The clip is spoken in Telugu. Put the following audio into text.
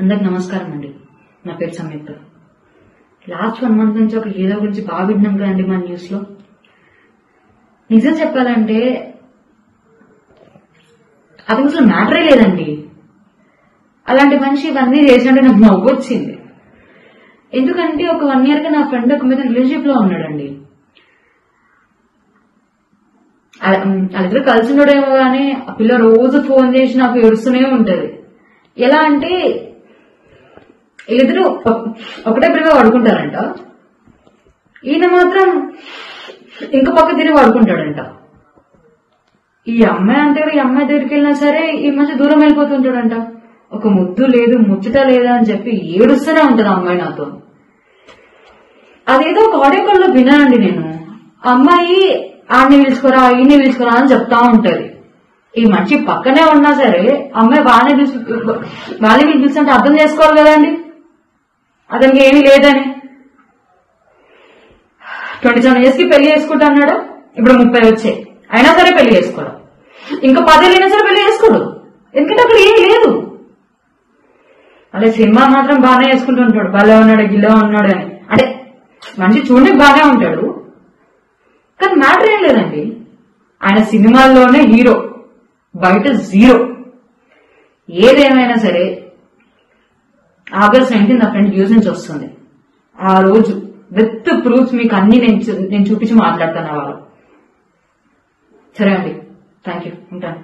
అందరికి నమస్కారం అండి. నా పేరు సంయుక్త. లాస్ట్ 1 month నుంచి ఒక హీరో గురించి బాగా విన్నాం కదండి మన న్యూస్ లో. నిజం చెప్పాలంటే అది అసలు మ్యాటరే లేదండి. అలాంటి మనిషి ఇవన్నీ చేసినట్టు నాకు నవ్వు వచ్చింది. ఎందుకంటే ఒక 1 year గా నా ఫ్రెండ్ ఒక మీద రిలేషన్షిప్ లో ఉన్నాడండి. వాళ్ళిద్దరు కలిసి ఉండడేమో కానీ ఆ పిల్ల రోజు ఫోన్ చేసి నాకు ఏడుస్తూనే ఉంటది. ఎలా అంటే వీళ్ళిద్దరు ఒకటే పిల్లగా పడుకుంటారంట. ఈయన మాత్రం ఇంకో పక్క తిరిగి పడుకుంటాడంట. ఈ అమ్మాయి అంటే ఈ అమ్మాయి దగ్గరికి వెళ్ళినా సరే ఈ మధ్య దూరం వెళ్ళిపోతుంటాడంట. ఒక ముద్దు లేదు ముచ్చట లేదా అని చెప్పి ఏడుస్తూనే ఉంటది అమ్మాయి నాతో. అదేదో ఒక ఆడియో కాల్ లో విన్నానండి నేను. ఆ అమ్మాయి ఆడిని పిలుచుకోరా ఈయన్ని పిలుచుకోరా అని చెప్తా ఉంటది. ఈ మనిషి పక్కనే ఉన్నా సరే అమ్మాయి వాళ్ళని పిలుస్తుంటే అర్థం చేసుకోవాలి కదండి అతనికి ఏమీ లేదని. 27 years కి పెళ్లి చేసుకుంటా అన్నాడు. ఇప్పుడు 30 వచ్చాయి అయినా సరే పెళ్లి చేసుకోడు. ఇంకా 10 ఏళ్ళు అయినా సరే పెళ్లి చేసుకోడు. ఎందుకంటే అక్కడ ఏమీ లేదు. అదే సినిమా మాత్రం బాగానే వేసుకుంటూ ఉంటాడు. భలే ఉన్నాడు గిల్లో ఉన్నాడు అని. అంటే మనిషి చూడడానికి బాగానే ఉంటాడు కానీ మ్యాటర్ ఏం లేదండి. ఆయన సినిమాల్లోనే హీరో, బయట జీరో. ఏదేమైనా సరే August 19 నా ఫ్రెండ్ యూజ్ నుంచి వస్తుంది. ఆ రోజు విత్ ప్రూఫ్స్ మీకు అన్ని నేను చూపించి మాట్లాడతాను. వాళ్ళు సరే అండి, థ్యాంక్ యూ, ఉంటాను.